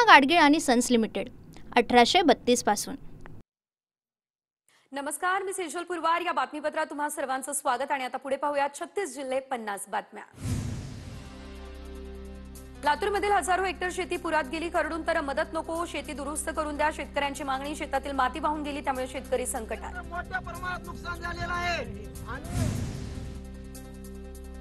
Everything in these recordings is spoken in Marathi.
कृष्णा गाडगीळ आणि सन्स लिमिटेड 1832 पासून। नमस्कार, मी सेजल पुरवार। या बातमीपत्रात तुम्हा सर्वांचं स्वागत आणि आता पुढे पाहूया 36 जिल्हे 50 बातम्या। लातूरमधील हजारो हेक्टर शेती पुरात गेली, खरडून तर मदत नको, शेती दुरुस्त करून द्या, शेतकऱ्यांची मागणी। शेतातील माती वाहून गेली, त्यामुळे शेतकरी संकटात। मोठ्या प्रमाणात नुकसान झालेलं आहे।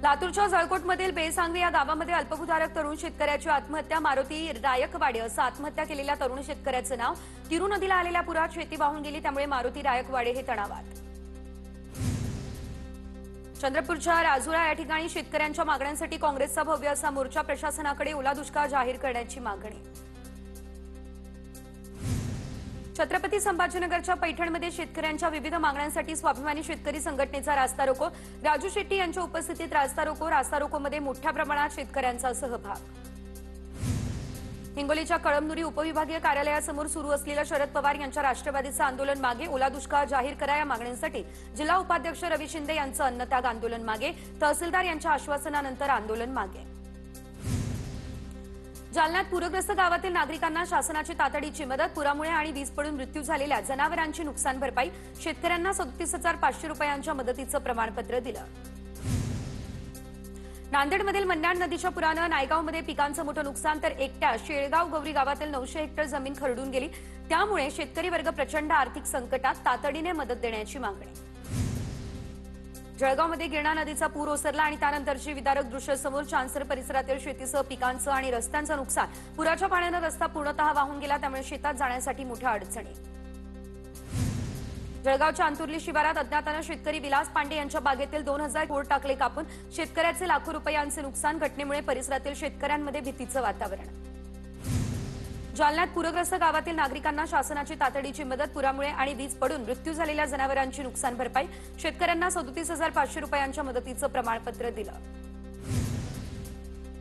लातूरच्या जळकोटमधील बेसांगवी या गावामध्ये अल्पभूधारक तरुण शेतकऱ्याची आत्महत्या। मारुती रायकवाडे असं आत्महत्या केलेल्या तरुण शेतकऱ्याचं नाव। तिरू नदीला आलेल्या पुरात शेती वाहून गेली, त्यामुळे मारुती रायकवाडे हे तणावात। चंद्रपूरच्या राजुरा या ठिकाणी शेतकऱ्यांच्या मागण्यांसाठी काँग्रेसचा भव्य असा मोर्चा। प्रशासनाकडे ओला दुष्काळ जाहीर करण्याची मागणी। छत्रपती संभाजीनगरच्या पैठणमध्ये शेतकऱ्यांच्या विविध मागण्यांसाठी स्वाभिमानी शेतकरी संघटनेचा रास्ता रोको। राजू शेट्टी यांच्या उपस्थितीत रास्ता रोको। रास्ता रोकोमध्ये मोठ्या प्रमाणात शेतकऱ्यांचा सहभाग। हिंगोलीच्या कळमनुरी उपविभागीय कार्यालयासमोर सुरू असलेल्या शरद पवार यांच्या राष्ट्रवादीचं आंदोलन मागे। ओला दुष्काळ जाहीर करा या मागण्यांसाठी जिल्हा उपाध्यक्ष रवी शिंदे यांचं अन्नत्याग आंदोलन मागे। तहसीलदार यांच्या आश्वासनानंतर आंदोलन मागे। जालन्यात पूरग्रस्त गावातील नागरिकांना शासनाची तातडीची मदत। पुरामुळे आणि वीज पडून मृत्यू झालेल्या जनावरांची नुकसान भरपाई। शेतकऱ्यांना 37,500 रुपयांच्या मदतीचं प्रमाणपत्र दिलं। नांदेडमधील मन्याड नदीच्या पुरानं नायगावमध्ये पिकांचं मोठं नुकसान, तर एकट्या शेळगाव गौरी गावातील 900 हेक्टर जमीन खरडून गेली, त्यामुळे शेतकरी वर्ग प्रचंड आर्थिक संकटात। तातडीने मदत देण्याची मागणी। जळगावमध्ये गिरणा नदीचा पूर ओसरला आणि त्यानंतरची विदारक दृश्य समोर। चांसर परिसरातील शेतीसह पिकांचं आणि रस्त्यांचं नुकसान। पुराच्या पाण्यानं रस्ता पूर्णतः वाहून गेला, त्यामुळे शेतात जाण्यासाठी मोठ्या अडचणी। जळगावच्या अंतुर्ली शिवारात अज्ञातानं शेतकरी विलास पांडे यांच्या बागेतील 2000 बोर टाकले कापून। शेतकऱ्याचे लाखो रुपयांचे नुकसान। घटनेमुळे परिसरातील शेतकऱ्यांमध्ये भीतीचं वातावरण। जालन्यात पूरग्रस्त गावातील नागरिकांना शासनाची तातडीची मदत। पुरामुळे आणि वीज पडून मृत्यू झालेल्या जनावरांची नुकसान भरपाई। शेतकऱ्यांना 37,500 रुपयांच्या मदतीचं प्रमाणपत्र दिलं।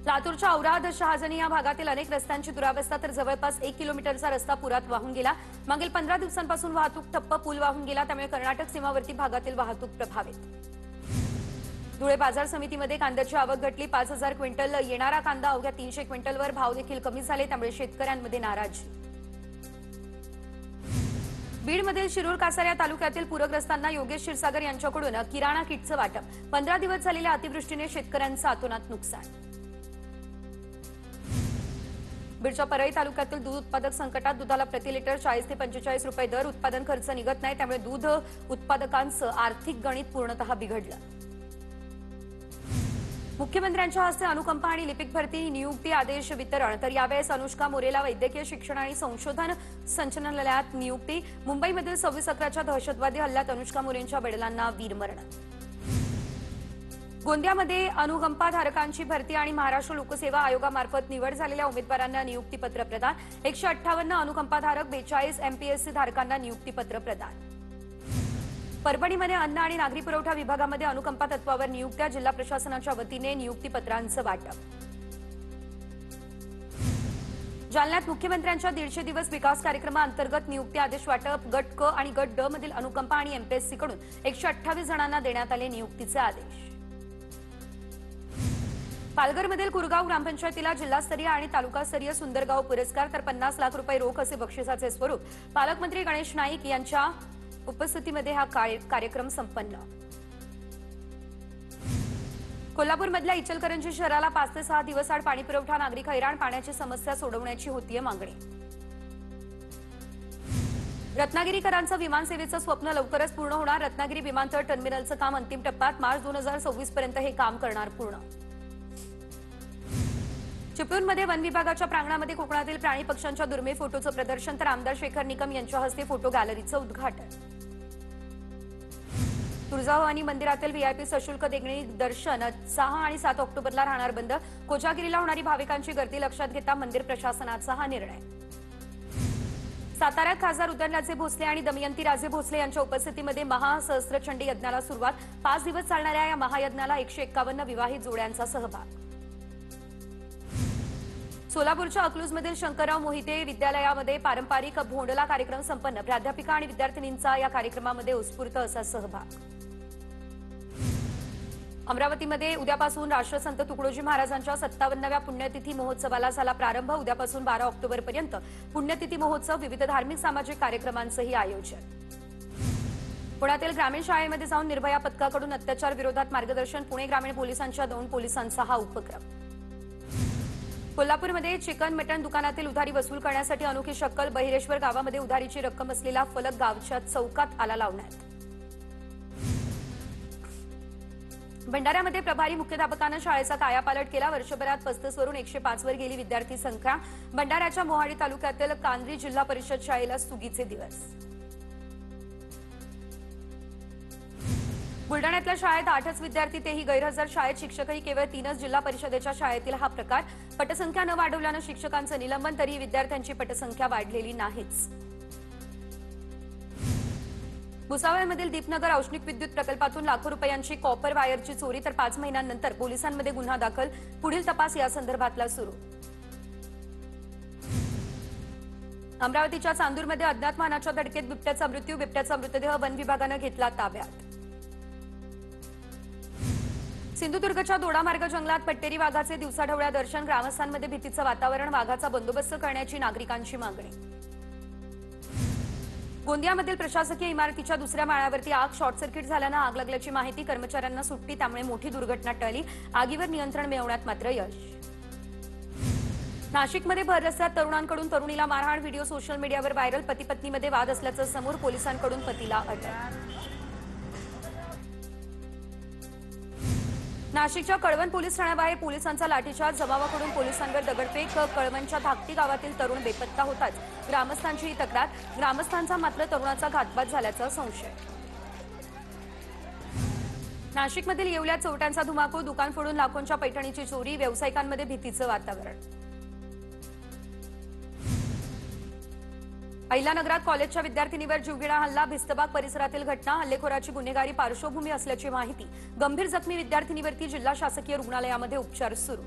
लातूरच्या औराद शहाजनी या भागातील अनेक रस्त्यांची दुरावस्था, तर जवळपास 1 किलोमीटरचा रस्ता पुरात वाहून गेला। मागील 15 दिवसांपासून वाहतूक ठप्प, पूल वाहून गेला, त्यामुळे कर्नाटक सीमावर्ती भागातील वाहतूक प्रभावित। धुळे बाजार समितीमध्ये कांद्याची आवक घटली, 5,000 क्विंटल येणारा कांदा अवघ्या 300 क्विंटलवर। भाव देखील कमी झाले, त्यामुळे शेतकऱ्यांमध्ये नाराजी। बीडमधील शिरूर कासारा तालुक्यातील पूरग्रस्तांना योगेश क्षीरसागर यांच्याकडून किराणा किटचं वाटप। 15 दिवस झालेल्या अतिवृष्टीने शेतकऱ्यांचं अतोनात नुकसान। बीडच्या परळी तालुक्यातील दूध उत्पादक संकटात। दुधाला प्रति लिटर 40 ते 45 रुपये दर। उत्पादन खर्च निघत नाही, त्यामुळे दूध उत्पादकांचं आर्थिक गणित पूर्णतः बिघडलं। मुख्यमंत्र्यांच्या हस्ते अनुकंपा आणि लिपिक भरती नियुक्ती आदेश वितरण, तर यावेळेस अनुष्का मोरेला वैद्यकीय शिक्षण आणि संशोधन संचालनालयात नियुक्ती। मुंबईमधील 26/11च्या दहशतवादी हल्ल्यात अनुष्का मोरेंच्या वडिलांना वीरमरण। गोंदियामध्ये अनुकंपाधारकांची भरती आणि महाराष्ट्र लोकसेवा आयोगामार्फत निवड झालेल्या उमेदवारांना नियुक्तीपत्र प्रदान। 158 अनुकंपाधारक, 42 एमपीएससी धारकांना नियुक्तीपत्र प्रदान। परभणीमध्ये अन्न आणि नागरी पुरवठा विभागामध्ये अनुकंपा तत्वावर नियुक्त्या। जिल्हा प्रशासनाच्या वतीने नियुक्तीपत्रांचं वाटप। जालन्यात मुख्यमंत्र्यांच्या 150 दिवस विकास कार्यक्रमाअंतर्गत नियुक्ती आदेश वाटप। गट क आणि गट ड मधील अनुकंपा आणि एमपीएससीकडून 128 जणांना देण्यात आले नियुक्तीचे आदेश। पालघरमधील कुरगाव ग्रामपंचायतीला जिल्हास्तरीय आणि तालुकास्तरीय सुंदरगाव पुरस्कार, तर 50 लाख रुपये रोख असे बक्षिसाचे स्वरूप। पालकमंत्री गणेश नाईक यांच्या उपस्थितीमध्ये हा कार्यक्रम संपन्न। कोल्हापूरमधल्या इचलकरंजी शहराला 5 ते 6 दिवस आड पाणी पुरवठा। नागरिक हैराण, पाण्याची समस्या सोडवण्याची होतीये मागणी। रत्नागिरीकरांचं विमानसेवेचं स्वप्न लवकरच पूर्ण होणार। रत्नागिरी विमानतळ टर्मिनलचं काम अंतिम टप्प्यात। मार्च 2026 पर्यंत हे काम करणार पूर्ण। चिपळूणमध्ये वन विभागाच्या प्रांगणामध्ये कोकणातील प्राणी पक्ष्यांच्या दुर्मिळ फोटोचं प्रदर्शन, तर आमदार शेखर निकम यांच्या हस्ते फोटो गॅलरीचं उद्घाटन। तुळजाभवानी मंदिरातील व्हीआयपी सशुल्क देगणी दर्शन 6 आणि 7 ऑक्टोबरला राहणार बंद। कोजागिरीला होणारी भाविकांची गर्दी लक्षात घेता मंदिर प्रशासनाचा हा निर्णय। साताऱ्यात खासदार उदयनराजे भोसले आणि दमयंती राजे भोसले यांच्या उपस्थितीमध्ये महासहस्त्रचंडी यज्ञाला सुरुवात। 5 दिवस चालणाऱ्या या महायज्ञाला 151 विवाहित जोड्यांचा सहभाग। सोलापूरच्या अकलूजमधील शंकरराव मोहिते विद्यालयामध्ये पारंपरिक भोंडला कार्यक्रम संपन्न। प्राध्यापिका आणि विद्यार्थिनींचा या कार्यक्रमामध्ये उत्स्फूर्त असा सहभाग। अमरावतीमध्ये उद्यापासून राष्ट्रसंत तुकडोजी महाराजांच्या 57व्या पुण्यतिथी महोत्सवाला झाला प्रारंभ। उद्यापासून 12 ऑक्टोबरपर्यंत पुण्यतिथी महोत्सव, विविध धार्मिक सामाजिक कार्यक्रमांचंही आयोजन। पुण्यातील ग्रामीण शाळेमध्ये जाऊन निर्भया पथकाकडून अत्याचार विरोधात मार्गदर्शन। पुणे ग्रामीण पोलिसांच्या 2 पोलिसांचा हा उपक्रम। कोल्हापूरमध्ये चिकन मटण दुकानातील उधारी वसूल करण्यासाठी अनोखी शक्कल। बहिरेश्वर गावामध्ये उधारीची रक्कम असलेला फलक गावच्या चौकात आला लावण्यात। भंडाऱ्यामध्ये प्रभारी मुख्याध्यापकानं शाळेचा कायापालट केला। वर्षभरात 35 वरून 105 वर गेली विद्यार्थी संख्या। भंडाऱ्याच्या मोहाडी तालुक्यातील कांद्री जिल्हा परिषद शाळेला सुगीचे दिवस। बुलढाण्यातल्या शाळेत 8च विद्यार्थी, तेही गैरहजर। शाळेत शिक्षकही केवळ 3च। जिल्हा परिषदेच्या शाळेतील हा प्रकार। पटसंख्या न वाढवल्यानं शिक्षकांचं निलंबन, तरीही विद्यार्थ्यांची पटसंख्या वाढलेली नाहीच। भुसावळमधील दीपनगर औष्णिक विद्युत प्रकल्पातून लाखो रुपयांची कॉपर वायरची चोरी, तर 5 महिन्यांनंतर पोलिसांमध्ये गुन्हा दाखल। पुढील तपास यासंदर्भातला सुरू। अमरावतीच्या चांदूरमध्ये अज्ञात वाहनाच्या धडकेत बिबट्याचा मृत्यू। बिबट्याचा मृतदेह वन विभागानं घेतला ताब्यात। सिंधुदुर्गच्या दोडामार्ग जंगलात पट्टेरी वाघाचे दिवसाढवळ्या दर्शन। ग्रामस्थांमध्ये भीतीचं वातावरण। वाघाचा बंदोबस्त करण्याची नागरिकांची मागणी। गोंदियामधील प्रशासकीय इमारतीच्या 2ऱ्या माळ्यावरती आग, शॉर्ट सर्किट झाल्यानं आग लागल्याची माहिती। कर्मचाऱ्यांना सुट्टी, त्यामुळे मोठी दुर्घटना टळली। आगीवर नियंत्रण मिळवण्यात मात्र यश। नाशिकमध्ये भर रस्त्यात तरुणांकडून तरुणीला मारहाण। व्हिडिओ सोशल मीडियावर व्हायरल। पती पत्नीमध्ये वाद असल्याचं समोर। पोलिसांकडून पतीला अटक। नाशिकच्या कळवण पोलीस ठाण्याबाहेर पोलिसांचा लाठीचार्ज। जमावाकडून पोलिसांवर दगडफेक। कळवणच्या धाकटी गावातील तरुण बेपत्ता होताच ग्रामस्थांची तक्रार। ग्रामस्थांचा मात्र तरुणाचा घातपात झाल्याचा संशय। नाशिकमधील येवल्यात चोरट्यांचा धुमाकूळ। दुकान फोडून लाखोंच्या पैठणीची चोरी। व्यावसायिकांमध्ये भीतीचं वातावरण। अहिल्यानगरात कॉलेजच्या विद्यार्थिनीवर जीवघेणा हल्ला। भिस्तबाग परिसरातील घटना। हल्लेखोराची गुन्हेगारी पार्श्वभूमी असल्याची माहिती। गंभीर जखमी विद्यार्थिनीवरती जिल्हा शासकीय रुग्णालयामध्ये उपचार सुरू।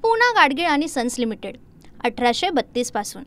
पूना गाडगीळ आणि सन्स लिमिटेड 1832 पासून।